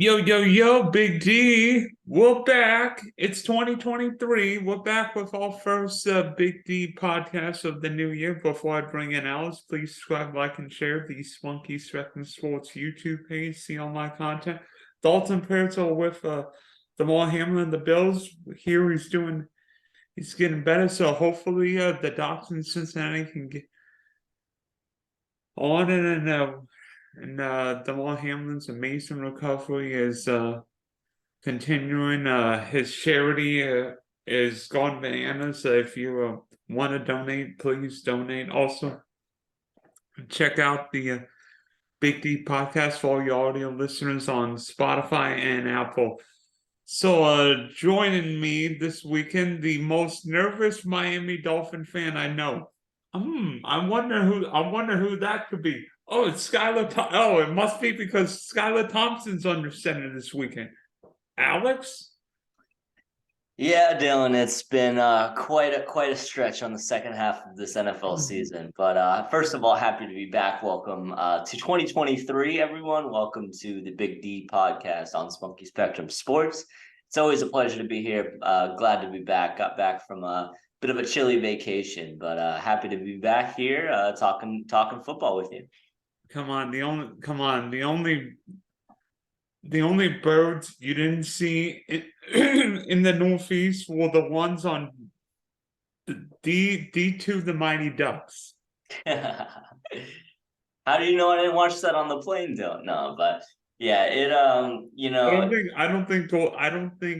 Yo, yo, yo, Big D. We're back. It's 2023. We're back with our first Big D podcast of the new year. Before I bring in Alice, please subscribe, like, and share the Spunky Stretton Sports YouTube page. See all my content. Dalton Pairs are with the Hamlin, the Bills. Here he's getting better. So hopefully the Docks in Cincinnati can get on it and Damar Hamlin's amazing recovery is continuing. His charity is gone bananas. If you want to donate, please donate. Also, check out the Big D podcast for all your audio listeners on Spotify and Apple. So, joining me this weekend, the most nervous Miami Dolphin fan I know. I wonder who that could be. Oh, it's Skylar. Oh, it must be because Skylar Thompson's under center this weekend. Alex? Yeah, Dylan, it's been quite a stretch on the second half of this NFL season. But first of all, happy to be back. Welcome to 2023, everyone. Welcome to the Big D podcast on Spunky Spectrum Sports. It's always a pleasure to be here. Glad to be back. Got back from a bit of a chilly vacation, but happy to be back here talking football with you. The only birds you didn't see in the Northeast were the ones on the D2, the Mighty Ducks. How do you know I didn't watch that on the plane? Don't know, but yeah, I don't think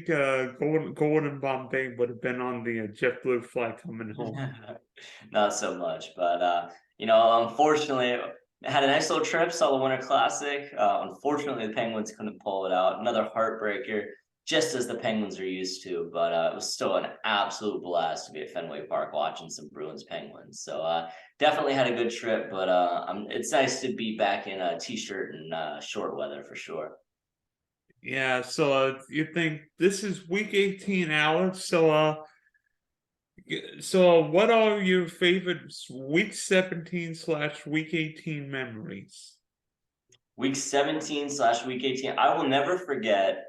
Gordon Bombay would have been on the JetBlue flight coming home. Not so much, but unfortunately, had a nice little trip, saw the Winter Classic. Unfortunately, the Penguins couldn't pull it out. Another heartbreaker, just as the Penguins are used to. But it was still an absolute blast to be at Fenway Park watching some Bruins Penguins. So definitely had a good trip. But it's nice to be back in a t-shirt and short weather for sure. Yeah. So you think this is week 18, Alex? So what are your favorite week 17/week 18 memories? Week 17/week 18. I will never forget.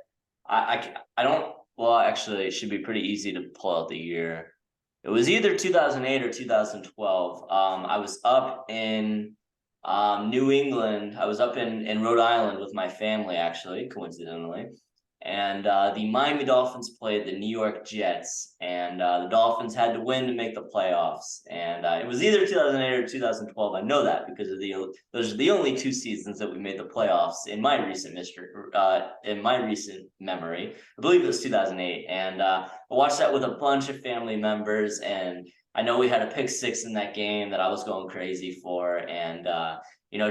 I don't. Well, actually, it should be pretty easy to pull out the year. It was either 2008 or 2012. I was up in New England. I was up in Rhode Island with my family, actually, coincidentally. And the Miami Dolphins played the New York Jets, and the Dolphins had to win to make the playoffs. And it was either 2008 or 2012. I know that because those are the only two seasons that we made the playoffs in my recent memory. I believe it was 2008, and I watched that with a bunch of family members. And I know we had a pick six in that game that I was going crazy for, and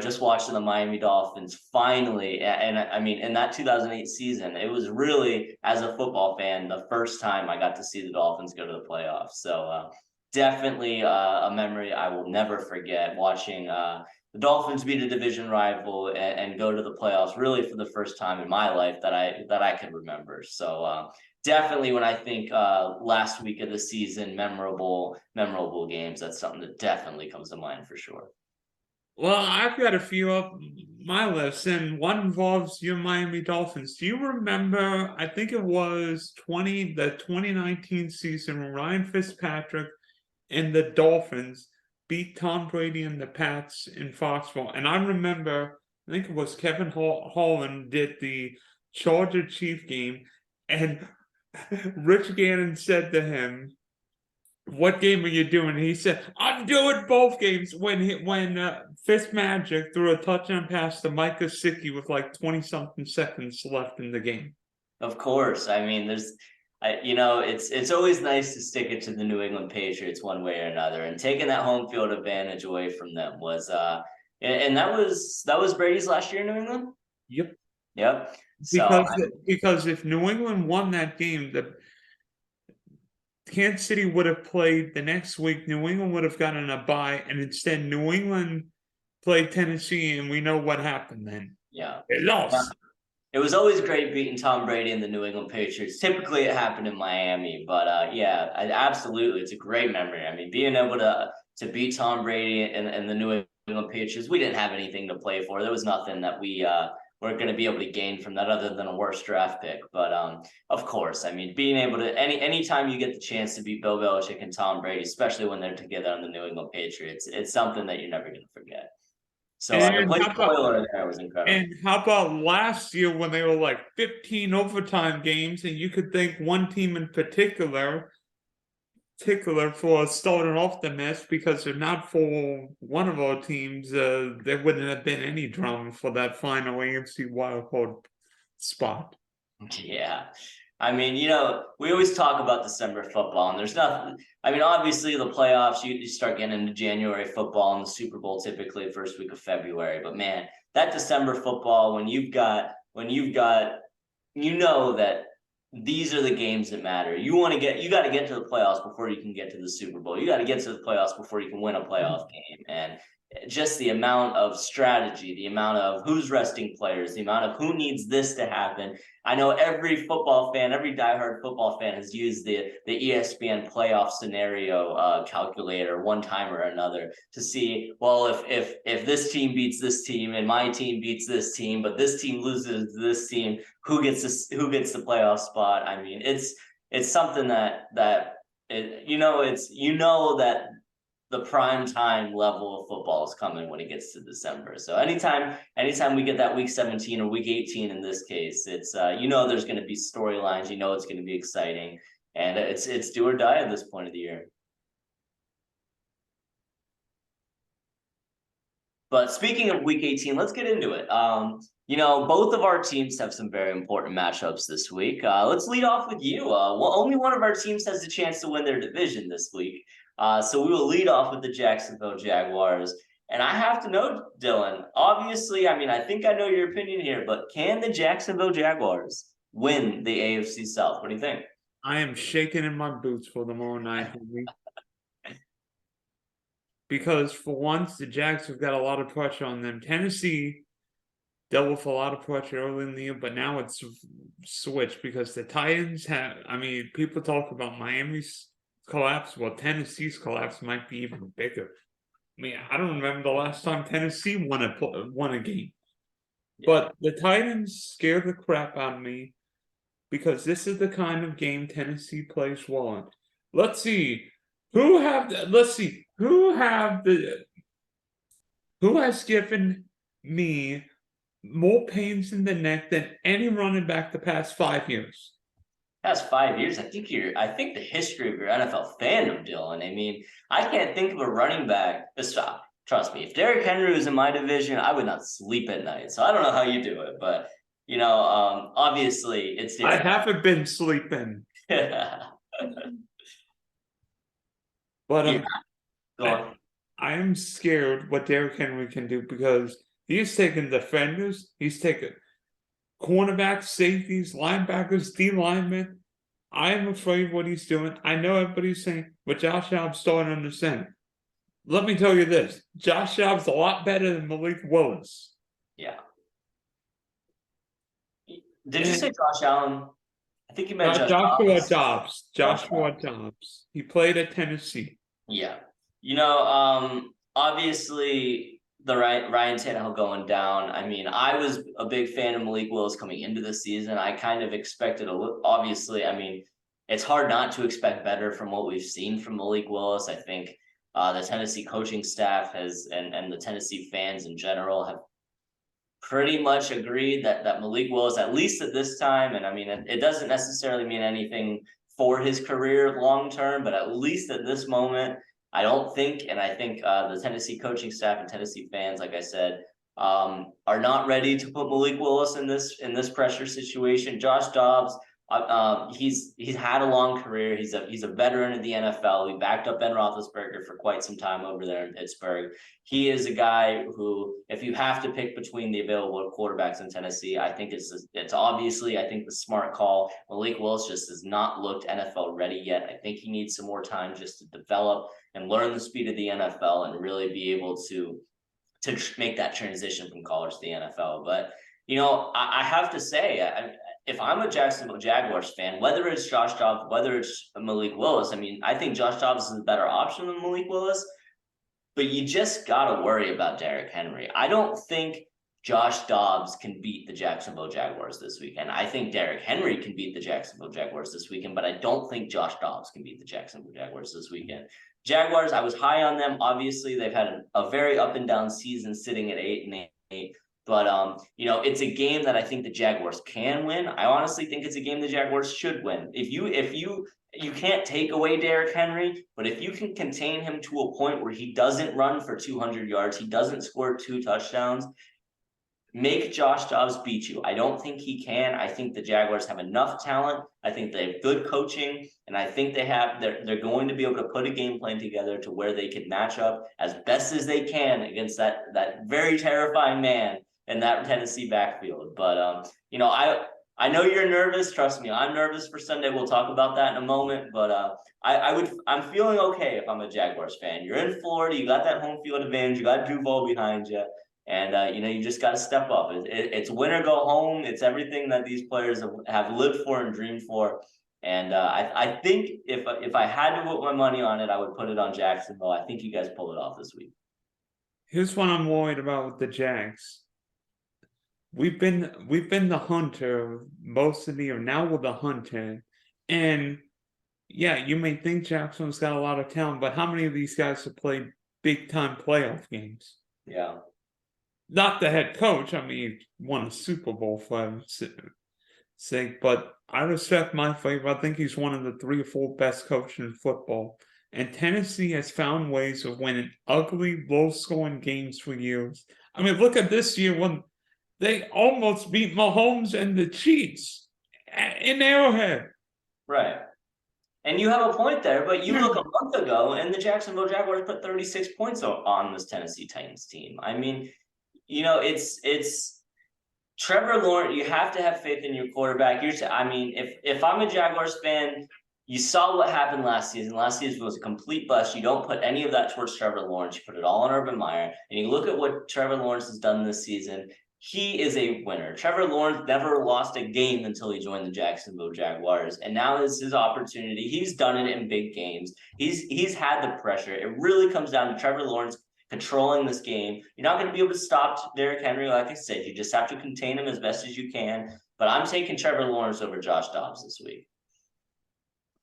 just watching the Miami Dolphins finally, and I mean, in that 2008 season, it was really, as a football fan, the first time I got to see the Dolphins go to the playoffs. So definitely a memory I will never forget, watching the Dolphins beat a division rival and go to the playoffs, really for the first time in my life that I can remember. So definitely, when I think last week of the season, memorable games, that's something that definitely comes to mind for sure. Well, I've got a few up my list, and one involves your Miami Dolphins. Do you remember? I think it was the 2019 season when Ryan Fitzpatrick and the Dolphins beat Tom Brady and the Pats in Foxborough. And I remember, I think it was Kevin Holland did the Charger Chief game, and Rich Gannon said to him, "What game are you doing?" He said, "I'm doing both games." When Fitzmagic threw a touchdown pass to Mike Gesicki with like 20-something seconds left in the game. Of course. I mean, it's always nice to stick it to the New England Patriots one way or another, and taking that home field advantage away from them was and that was Brady's last year in New England? Yep. So because if New England won that game, the Kansas City would have played the next week. New England would have gotten a bye, and instead New England played Tennessee, and we know what happened then. Yeah. They lost. Yeah. It was always great beating Tom Brady and the New England Patriots. Typically, it happened in Miami, but absolutely, it's a great memory. I mean, being able to beat Tom Brady and the New England Patriots, we didn't have anything to play for. There was nothing that we we're going to be able to gain from that other than a worse draft pick. But of course, I mean, being able to anytime you get the chance to beat Bill Belichick and Tom Brady, especially when they're together on the New England Patriots, it's something that you're never going to forget. So the play spoiler there was incredible. And how about last year when they were like 15 overtime games, and you could think one team in particular for starting off the mess, because if not for one of our teams, there wouldn't have been any drama for that final AFC wildcard spot. Yeah. I mean, we always talk about December football, and there's nothing. I mean, obviously the playoffs, you start getting into January football, and the Super Bowl typically the first week of February. But man, that December football, when you've got, that these are the games that matter. You got to get to the playoffs before you can get to the Super Bowl. You got to get to the playoffs before you can win a playoff game. And just the amount of strategy, the amount of who's resting players, the amount of who needs this to happen. I know every football fan, every diehard football fan has used the ESPN playoff scenario calculator one time or another to see, well, if this team beats this team and my team beats this team, but this team loses to this team, who gets the playoff spot? I mean, it's something that that the prime time level of football is coming when it gets to December. So anytime we get that week 17 or week 18 in this case, it's there's going to be storylines, it's going to be exciting, and it's do or die at this point of the year. But speaking of week 18, let's get into it. Both of our teams have some very important matchups this week. Let's lead off with you. Only one of our teams has the chance to win their division this week. So we will lead off with the Jacksonville Jaguars. And I have to know, Dylan, obviously, I mean, I think I know your opinion here, but can the Jacksonville Jaguars win the AFC South? What do you think? I am shaking in my boots for tomorrow night, Henry. Because for once, the Jags have got a lot of pressure on them. Tennessee dealt with a lot of pressure early in the year, but now it's switched because the Titans people talk about Miami's collapse. Well, Tennessee's collapse might be even bigger. I mean, I don't remember the last time Tennessee won a game. Yeah. But the Titans scare the crap out of me because this is the kind of game Tennessee plays well in. Let's see who has given me more pains in the neck than any running back the past 5 years. Past 5 years, I think the history of your NFL fandom, Dylan. I mean, I can't think of a running back. Trust me, if Derrick Henry was in my division, I would not sleep at night. So I don't know how you do it, but obviously it's different. I haven't been sleeping. But Go on. I am scared what Derrick Henry can do because he's taken defenders, he's taken cornerbacks, safeties, linebackers, D linemen. I am afraid what he's doing. I know everybody's saying, but Josh Allen's starting under center. Let me tell you this. Josh Allen's a lot better than Malik Willis. Yeah. Did you say Josh Allen? I think you meant Joshua Dobbs. Joshua Dobbs. He played at Tennessee. Yeah. Obviously the Ryan Tannehill going down. I mean, I was a big fan of Malik Willis coming into the season. I kind of expected obviously, I mean, it's hard not to expect better from what we've seen from Malik Willis. I think the Tennessee coaching staff and the Tennessee fans in general have pretty much agreed that Malik Willis, at least at this time, and I mean, it doesn't necessarily mean anything for his career long term, but at least at this moment, I think the Tennessee coaching staff and Tennessee fans, like I said, are not ready to put Malik Willis in this pressure situation. Josh Dobbs, he's had a long career. He's a veteran of the NFL. He backed up Ben Roethlisberger for quite some time over there in Pittsburgh. He is a guy who, if you have to pick between the available quarterbacks in Tennessee, I think it's obviously, I think, the smart call. Malik Willis just has not looked NFL ready yet. I think he needs some more time just to develop and learn the speed of the NFL and really be able to make that transition from college to the NFL. But, I have to say, if I'm a Jacksonville Jaguars fan, whether it's Josh Dobbs, whether it's Malik Willis, I mean, I think Josh Dobbs is a better option than Malik Willis, but you just got to worry about Derrick Henry. I don't think Josh Dobbs can beat the Jacksonville Jaguars this weekend. I think Derrick Henry can beat the Jacksonville Jaguars this weekend, but I don't think Josh Dobbs can beat the Jacksonville Jaguars this weekend. Jaguars, I was high on them. Obviously, they've had a very up and down season, sitting at 8-8. But it's a game that I think the Jaguars can win. I honestly think it's a game the Jaguars should win. If you can't take away Derrick Henry, but if you can contain him to a point where he doesn't run for 200 yards, he doesn't score 2 touchdowns, make Josh Dobbs beat you. I don't think he can. I think the Jaguars have enough talent. I think they have good coaching, and I think they're going to be able to put a game plan together to where they can match up as best as they can against that very terrifying man in that Tennessee backfield. But I know you're nervous. Trust me, I'm nervous for Sunday. We'll talk about that in a moment. But I'm feeling okay if I'm a Jaguars fan. You're in Florida. You got that home field advantage. You got Bleuel behind you. And, you just got to step up. It's win or go home. It's everything that these players have lived for and dreamed for. And I think if I had to put my money on it, I would put it on Jacksonville. I think you guys pull it off this week. Here's what I'm worried about with the Jags. We've been the hunter most of the year. Now we're the hunter. And yeah, you may think Jackson's got a lot of talent, but how many of these guys have played big time playoff games? Yeah. Not the head coach. I mean, he won a Super Bowl for sake, but I respect my favor. I think he's one of the 3 or 4 best coaches in football. And Tennessee has found ways of winning ugly, low-scoring games for years. I mean, look at this year when they almost beat Mahomes and the Chiefs in Arrowhead. Right. And you have a point there, but you look a month ago, and the Jacksonville Jaguars put 36 points on this Tennessee Titans team. I mean, it's Trevor Lawrence. You have to have faith in your quarterback. If I'm a Jaguars fan, you saw what happened last season. Last season was a complete bust. You don't put any of that towards Trevor Lawrence. You put it all on Urban Meyer. And you look at what Trevor Lawrence has done this season. He is a winner. Trevor Lawrence never lost a game until he joined the Jacksonville Jaguars. And now is his opportunity. He's done it in big games. He's had the pressure. It really comes down to Trevor Lawrence controlling this game. You're not going to be able to stop Derrick Henry, like I said. You just have to contain him as best as you can. But I'm taking Trevor Lawrence over Josh Dobbs this week.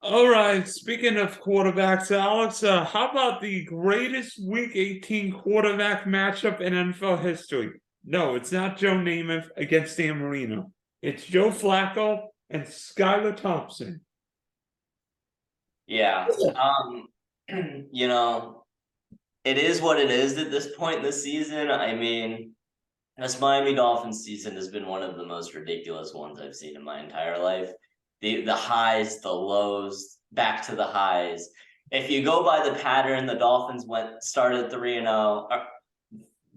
All right. Speaking of quarterbacks, Alex, how about the greatest Week 18 quarterback matchup in NFL history? No, it's not Joe Namath against Dan Marino. It's Joe Flacco and Skylar Thompson. Yeah. It is what it is at this point in the season. I mean, this Miami Dolphins season has been one of the most ridiculous ones I've seen in my entire life. The highs, the lows, back to the highs. If you go by the pattern, the Dolphins started 3-0,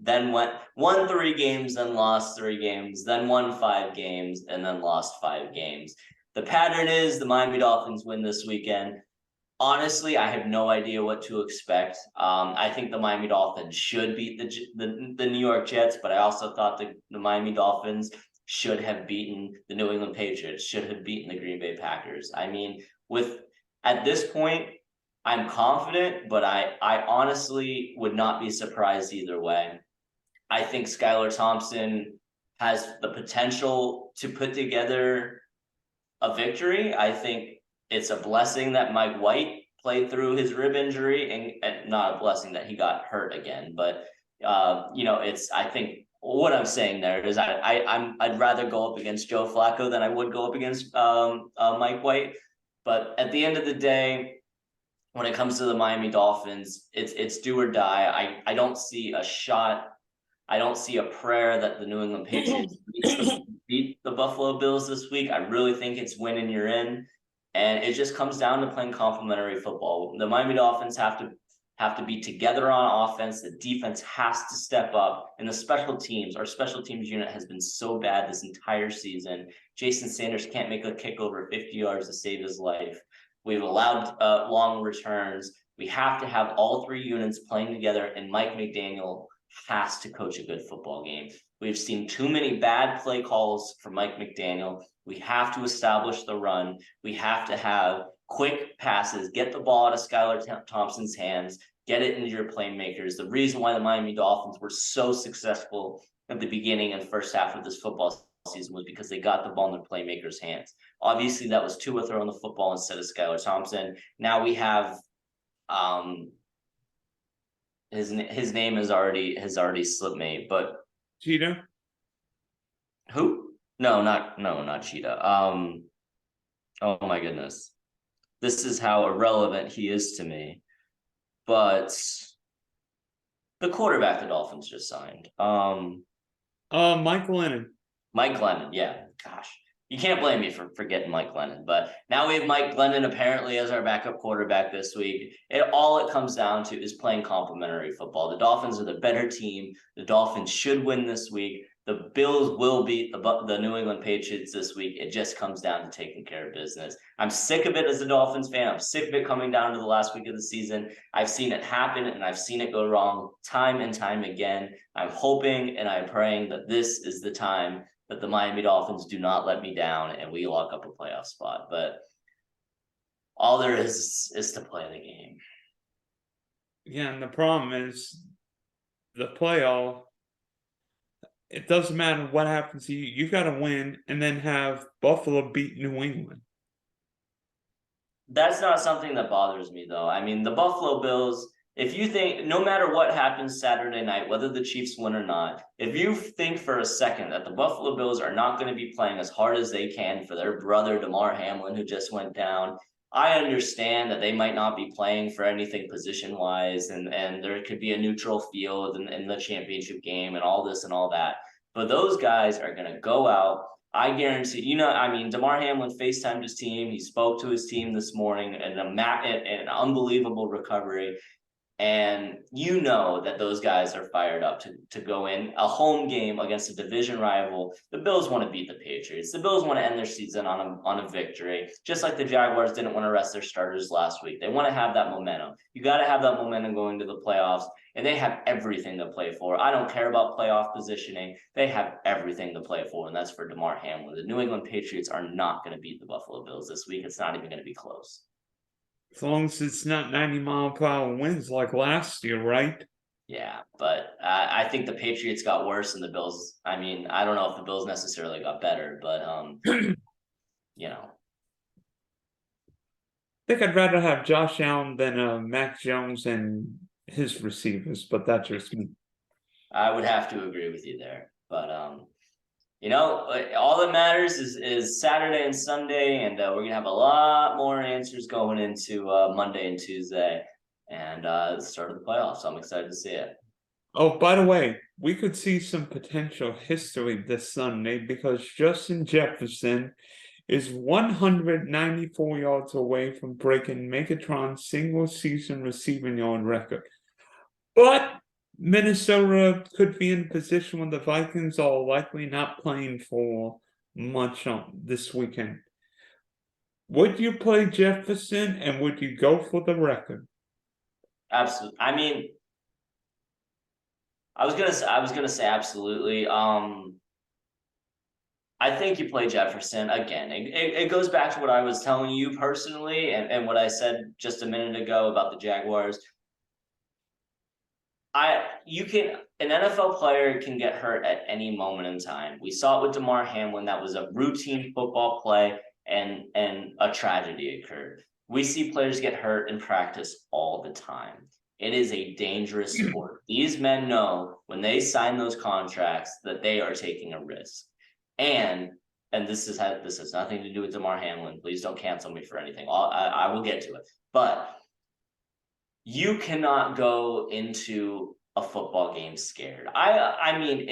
then won 3 games, then lost 3 games, then won 5 games, and then lost 5 games. The pattern is the Miami Dolphins win this weekend. Honestly, I have no idea what to expect. I think the Miami Dolphins should beat the New York Jets, but I also thought the Miami Dolphins should have beaten the New England Patriots, should have beaten the Green Bay Packers. I mean, at this point, I'm confident, but I honestly would not be surprised either way. I think Skylar Thompson has the potential to put together a victory. I think it's a blessing that Mike White played through his rib injury, and not a blessing that he got hurt again. But I think what I'm saying there is I'd rather go up against Joe Flacco than I would go up against Mike White. But at the end of the day, when it comes to the Miami Dolphins, it's do or die. I don't see a shot. I don't see a prayer that the New England Patriots beat the Buffalo Bills this week. I really think it's win and you're in. And it just comes down to playing complementary football. The Miami Dolphins have to be together on offense. The defense has to step up. And our special teams unit has been so bad this entire season. Jason Sanders can't make a kick over 50 yards to save his life. We've allowed long returns. We have to have all 3 units playing together, and Mike McDaniel has to coach a good football game. We've seen too many bad play calls from Mike McDaniel. We have to establish the run. We have to have quick passes, get the ball out of Skylar Thompson's hands, get it into your playmakers. The reason why the Miami Dolphins were so successful at the beginning and first half of this football season was because they got the ball in their playmakers' hands. Obviously, that was Tua throwing the football instead of Skylar Thompson. Now we have his name has already slipped me, but Cheetah? who? Not Cheetah. Oh my goodness. This is how irrelevant he is to me. But the quarterback the Dolphins just signed. Mike Lennon. Mike Glennon, yeah. Gosh. You can't blame me for forgetting Mike Glennon. But now we have Mike Glennon apparently as our backup quarterback this week. All it comes down to is playing complementary football. The Dolphins are the better team. The Dolphins should win this week. The Bills will beat the New England Patriots this week. It just comes down to taking care of business. I'm sick of it as a Dolphins fan. I'm sick of it coming down to the last week of the season. I've seen it happen and I've seen it go wrong time and time again. I'm hoping and I'm praying that this is the time that the Miami Dolphins do not let me down and we lock up a playoff spot. But all there is to play the game. Yeah, and the problem is the playoff. It doesn't matter what happens to you. You got to win and then have Buffalo beat New England. That's not something that bothers me, though. I mean, the Buffalo Bills, if you think, no matter what happens Saturday night, whether the Chiefs win or not, if you think for a second that the Buffalo Bills are not going to be playing as hard as they can for their brother, Damar Hamlin, who just went down, I understand that they might not be playing for anything position-wise, and there could be a neutral field in the championship game and all this and all that. But those guys are going to go out. I guarantee, Damar Hamlin FaceTimed his team. He spoke to his team this morning and an unbelievable recovery. And you know that those guys are fired up to go in a home game against a division rival. The Bills want to beat the Patriots. The Bills want to end their season on a victory, just like the Jaguars didn't want to rest their starters last week. They want to have that momentum. You got to have that momentum going to the playoffs, and they have everything to play for. I don't care about playoff positioning. They have everything to play for, and that's for Damar Hamlin. The New England Patriots are not going to beat the Buffalo Bills this week. It's not even going to be close. As long as it's not 90-mile-per-hour winds like last year, right? Yeah, but I think the Patriots got worse and the Bills. I mean, I don't know if the Bills necessarily got better, but you know. I think I'd rather have Josh Allen than Mac Jones and his receivers, but that's just me. I would have to agree with you there, but all that matters is Saturday and Sunday, and we're gonna have a lot more answers going into Monday and Tuesday, and the start of the playoffs. So I'm excited to see it. Oh, by the way, we could see some potential history this Sunday because Justin Jefferson is 194 yards away from breaking Megatron's single-season receiving yard record. But Minnesota could be in a position where the Vikings are likely not playing for much on this weekend. Would you play Jefferson and would you go for the record? Absolutely. I mean, I was gonna say absolutely. I think you play Jefferson again. It goes back to what I was telling you personally and what I said just a minute ago about the Jaguars. An NFL player can get hurt at any moment in time. We saw it with Damar Hamlin. That was a routine football play and a tragedy occurred. We see players get hurt in practice all the time. It is a dangerous sport. These men know when they sign those contracts that they are taking a risk. And this has nothing to do with Damar Hamlin. Please don't cancel me for anything. I will get to it. But you cannot go into a football game scared. I mean,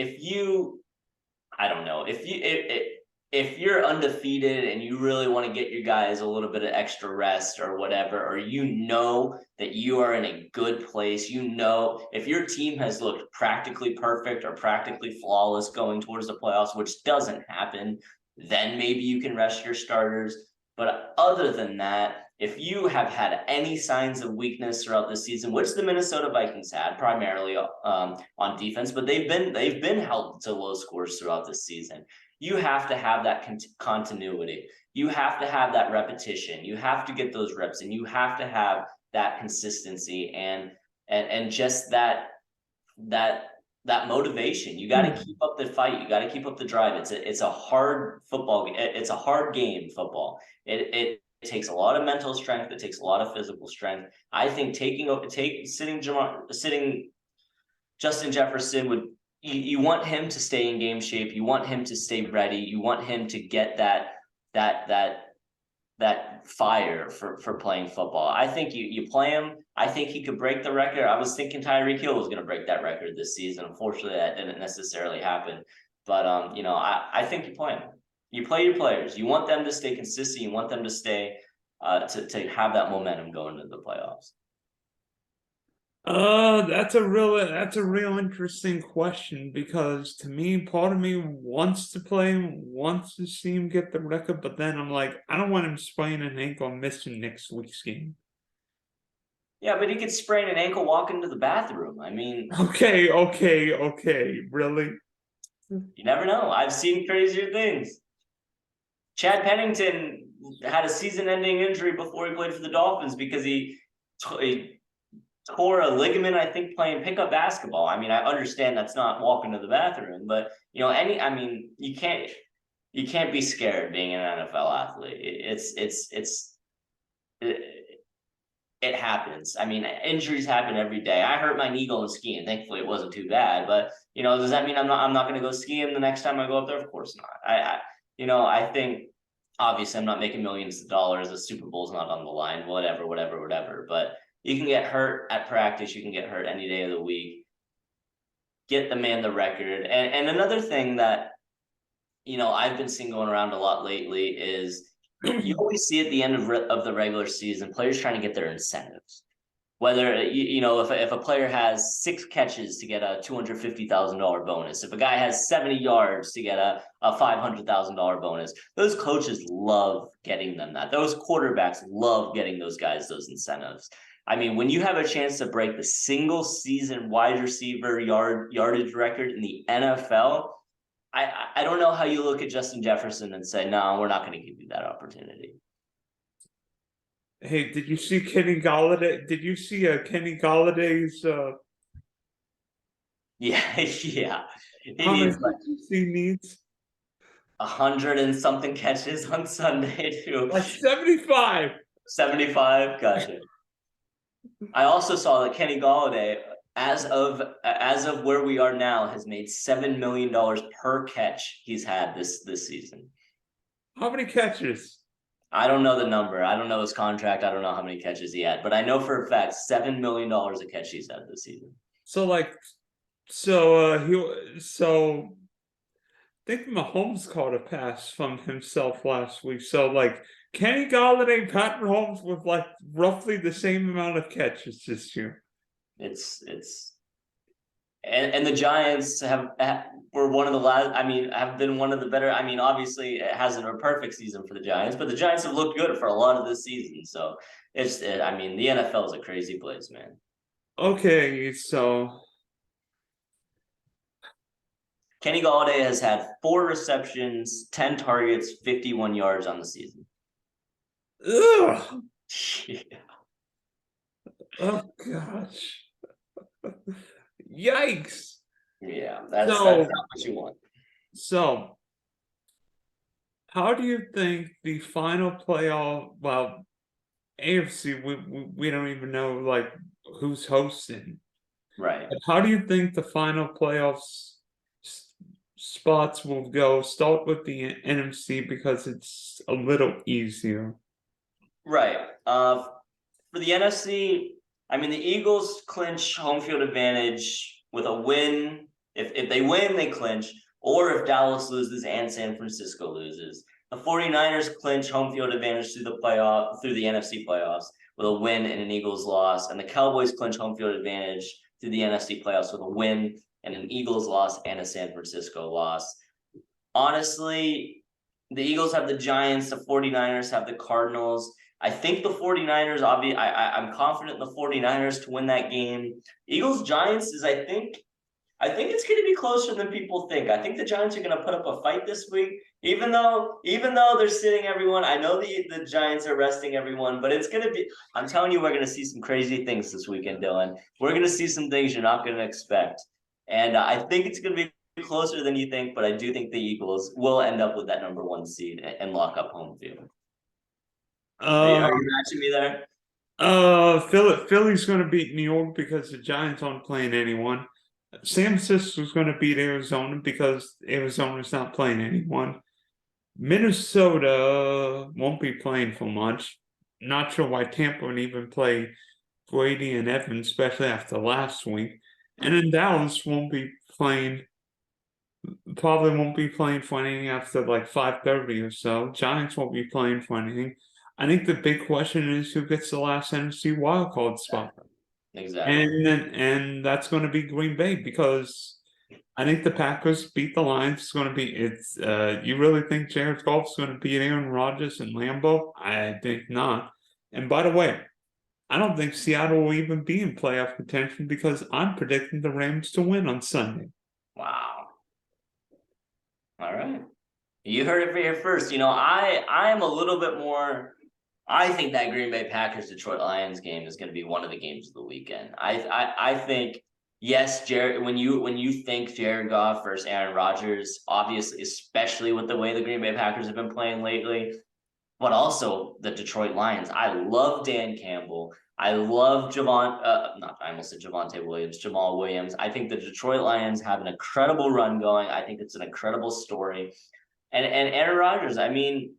if you're undefeated and you really want to get your guys a little bit of extra rest or whatever, or you know that you are in a good place, if your team has looked practically perfect or practically flawless going towards the playoffs, which doesn't happen, then maybe you can rest your starters. But other than that, if you have had any signs of weakness throughout the season, which the Minnesota Vikings had primarily on defense, but they've been held to low scores throughout this season. You have to have that continuity. You have to have that repetition. You have to get those reps, and you have to have that consistency and just that that motivation. You got to keep up the fight. You got to keep up the drive. It's a hard football. It's a hard game, football. It takes a lot of mental strength. It takes a lot of physical strength. I think sitting Justin Jefferson would. You want him to stay in game shape. You want him to stay ready. You want him to get that fire for playing football. I think you play him. I think he could break the record. I was thinking Tyreek Hill was going to break that record this season. Unfortunately, that didn't necessarily happen. But I think you play him. You play your players. You want them to stay consistent. You want them to stay to have that momentum going into the playoffs. That's a real interesting question, because to me, part of me wants to play him, wants to see him get the record, but then I'm like, I don't want him spraining an ankle and missing next week's game. Yeah, but he could sprain an ankle walking to the bathroom. I mean, okay, really? You never know. I've seen crazier things. Chad Pennington had a season-ending injury before he played for the Dolphins because he tore a ligament, I think, playing pickup basketball. I mean, I understand that's not walking to the bathroom, but you can't be scared being an NFL athlete. It happens. I mean, injuries happen every day. I hurt my knee going skiing. Thankfully, it wasn't too bad. But does that mean I'm not going to go skiing the next time I go up there? Of course not. I think obviously I'm not making millions of dollars. The Super Bowl's not on the line. Whatever. But you can get hurt at practice. You can get hurt any day of the week. Get the man the record. And another thing that I've been seeing going around a lot lately is you always see at the end of the regular season players trying to get their incentives. Whether if a player has 6 catches to get a $250,000 bonus, if a guy has 70 yards to get a $500,000 bonus, those coaches love getting them that. Those quarterbacks love getting those guys those incentives. I mean, when you have a chance to break the single season wide receiver yardage record in the NFL, I don't know how you look at Justin Jefferson and say, no, we're not going to give you that opportunity. Hey, did you see Kenny Galladay? Did you see Kenny Galladay's? Yeah. He needs 100 and something catches on Sunday too. Like 75. 75, gotcha. I also saw that Kenny Galladay, as of where we are now, has made $7 million per catch he's had this season. How many catches? I don't know the number. I don't know his contract. I don't know how many catches he had, but I know for a fact $7 million a catch he's had this season. I think Mahomes caught a pass from himself last week. So Kenny Galladay, Patrick Mahomes with roughly the same amount of catches this year. And the Giants were one of the last. I mean, have been one of the better. I mean, obviously it hasn't a perfect season for the Giants, but the Giants have looked good for a lot of this season. So the NFL is a crazy place, man. Okay, so Kenny Galladay has had 4 receptions, 10 targets, 51 yards on the season. Ugh. Yeah. Oh gosh. Yikes. Yeah, that's not what you want. So, how do you think the final playoff? Well, AFC, we don't even know who's hosting. Right. But how do you think the final playoffs spots will go? Start with the NFC because it's a little easier. Right. For the NFC, I mean, the Eagles clinch home field advantage with a win. If they win, they clinch. Or if Dallas loses and San Francisco loses. The 49ers clinch home field advantage through the NFC playoffs with a win and an Eagles loss. And the Cowboys clinch home field advantage through the NFC playoffs with a win and an Eagles loss and a San Francisco loss. Honestly, the Eagles have the Giants, the 49ers have the Cardinals. I think the 49ers, I'm confident in the 49ers to win that game. Eagles-Giants is, I think it's going to be closer than people think. I think the Giants are going to put up a fight this week, even though they're sitting everyone. I know the Giants are resting everyone, but it's going to be – I'm telling you, we're going to see some crazy things this weekend, Dylan. We're going to see some things you're not going to expect. And I think it's going to be closer than you think, but I do think the Eagles will end up with that number 1 seed and lock up home field. Are you matching me there? Philly's going to beat New York because the Giants aren't playing anyone. San Francisco's going to beat Arizona because Arizona's not playing anyone. Minnesota won't be playing for much. Not sure why Tampa would even play Brady and Evans, especially after last week. And then Dallas probably won't be playing for anything after like 5:30 or so. Giants won't be playing for anything. I think the big question is who gets the last NFC wildcard spot. Exactly. And that's going to be Green Bay because I think the Packers beat the Lions. It's going to be you really think Jared Goff's going to beat Aaron Rodgers and Lambeau? I think not. And by the way, I don't think Seattle will even be in playoff contention because I'm predicting the Rams to win on Sunday. Wow. All right. You heard it here first. I am a little bit more. I think that Green Bay Packers Detroit Lions game is going to be one of the games of the weekend. I think, yes, Jared, when you think Jared Goff versus Aaron Rodgers, obviously, especially with the way the Green Bay Packers have been playing lately, but also the Detroit Lions. I love Dan Campbell. I love I almost said Javonte Williams, Jamal Williams. I think the Detroit Lions have an incredible run going. I think it's an incredible story. And Aaron Rodgers, I mean,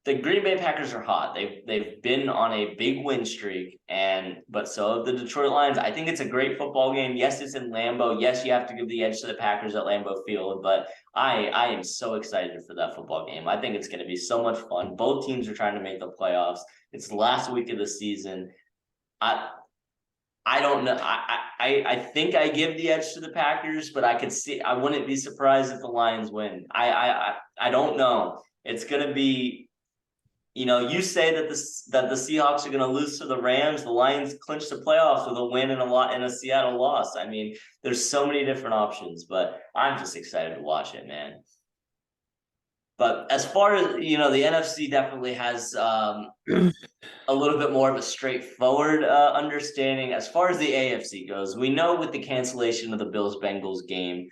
the Green Bay Packers are hot. They've been on a big win streak, but so have the Detroit Lions. I think it's a great football game. Yes, it's in Lambeau. Yes, you have to give the edge to the Packers at Lambeau Field, but I am so excited for that football game. I think it's going to be so much fun. Both teams are trying to make the playoffs. It's the last week of the season. I don't know. I think I give the edge to the Packers, but I wouldn't be surprised if the Lions win. I don't know. It's going to be, you say that the Seahawks are going to lose to the Rams. The Lions clinch the playoffs with a win and a Seattle loss. I mean, there's so many different options, but I'm just excited to watch it, man. But as far as, the NFC definitely has a little bit more of a straightforward understanding. As far as the AFC goes, we know with the cancellation of the Bills-Bengals game,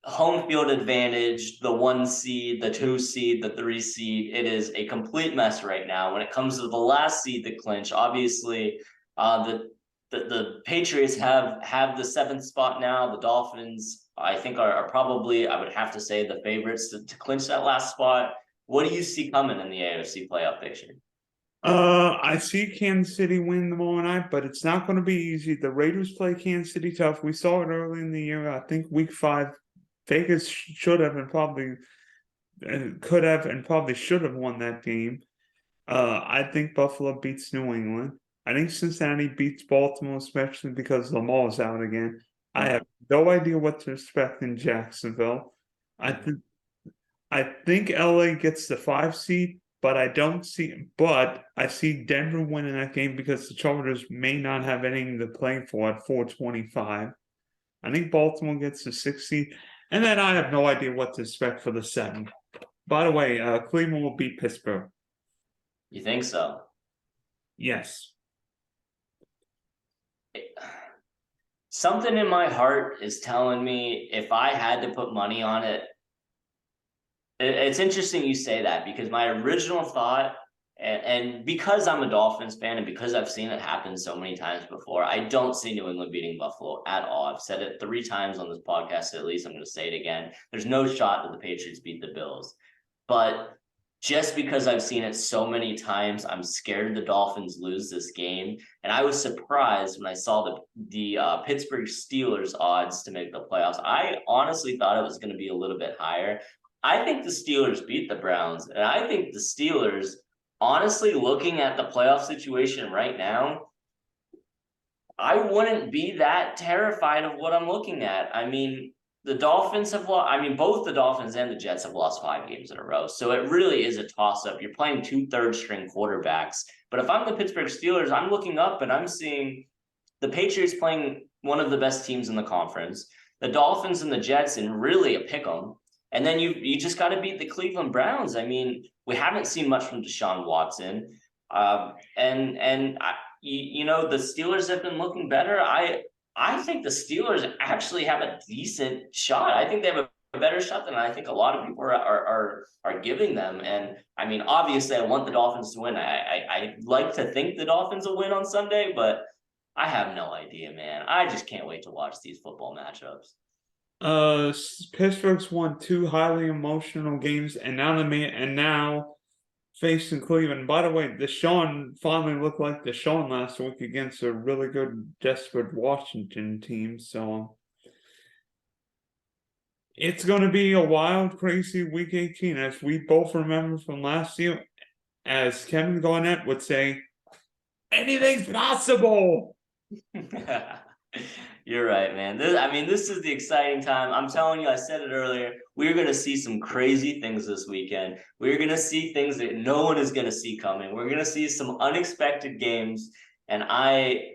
home field advantage, the 1 seed, the 2 seed, the 3 seed, it is a complete mess right now. When it comes to the last seed to clinch, obviously the Patriots have the 7th spot now. The Dolphins, I think, are probably, I would have to say, the favorites to clinch that last spot. What do you see coming in the AFC playoff picture? I see Kansas City win tomorrow night, but it's not going to be easy. The Raiders play Kansas City tough. We saw it early in the year. I think week 5, Vegas should have and probably could have and probably should have won that game. I think Buffalo beats New England. I think Cincinnati beats Baltimore, especially because Lamar's out again. I have no idea what to expect in Jacksonville. I think LA gets the 5 seed, but I see Denver winning that game because the Chargers may not have anything to play for at 425. I think Baltimore gets the 6 seed. And then I have no idea what to expect for the 7. By the way, Cleveland will beat Pittsburgh. You think so? Yes. Something in my heart is telling me if I had to put money on it, it's interesting you say that because my original thought, and because I'm a Dolphins fan and because I've seen it happen so many times before, I don't see New England beating Buffalo at all. I've said it 3 times on this podcast, at least I'm going to say it again. There's no shot that the Patriots beat the Bills. But just because I've seen it so many times, I'm scared the Dolphins lose this game. And I was surprised when I saw the Pittsburgh Steelers odds to make the playoffs. I honestly thought it was going to be a little bit higher. I think the Steelers beat the Browns. And I think the Steelers, honestly, looking at the playoff situation right now, I wouldn't be that terrified of what I'm looking at. I mean, the Dolphins have lost. I mean, both the Dolphins and the Jets have lost 5 games in a row. So it really is a toss-up. You're playing 2 third-string quarterbacks. But if I'm the Pittsburgh Steelers, I'm looking up and I'm seeing the Patriots playing one of the best teams in the conference, the Dolphins and the Jets in really a pick'em. And then you just got to beat the Cleveland Browns. I mean, we haven't seen much from Deshaun Watson. The Steelers have been looking better. I think the Steelers actually have a decent shot. I think they have a better shot than I think a lot of people are giving them. And I mean, obviously, I want the Dolphins to win. I like to think the Dolphins will win on Sunday, but I have no idea, man. I just can't wait to watch these football matchups. Pittsburgh's won two highly emotional games, and now facing Cleveland. By the way, Deshaun finally looked like Deshaun last week against a really good, desperate Washington team. So it's going to be a wild, crazy week 18, as we both remember from last year. As Kevin Garnett would say, anything's possible. You're right, man. This is the exciting time. I'm telling you, I said it earlier. We're going to see some crazy things this weekend. We're going to see things that no one is going to see coming. We're going to see some unexpected games. And I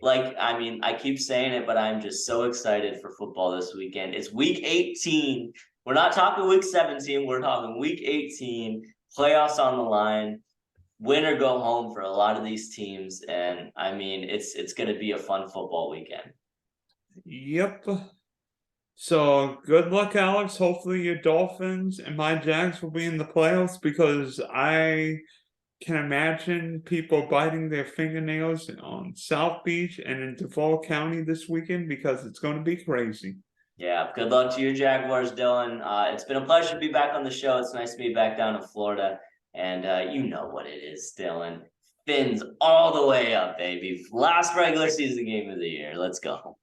keep saying it, but I'm just so excited for football this weekend. It's week 18. We're not talking week 17. We're talking week 18. Playoffs on the line. Win or go home for a lot of these teams. And I mean, it's going to be a fun football weekend. Yep. So good luck, Alex. Hopefully your Dolphins and my Jags will be in the playoffs, because I can imagine people biting their fingernails on South Beach and in Duval County this weekend, because it's going to be crazy. Yeah, good luck to your Jaguars, Dylan. It's been a pleasure to be back on the show. It's nice to be back down in Florida. And you know what it is, Dylan. Fins all the way up, baby. Last regular season game of the year. Let's go.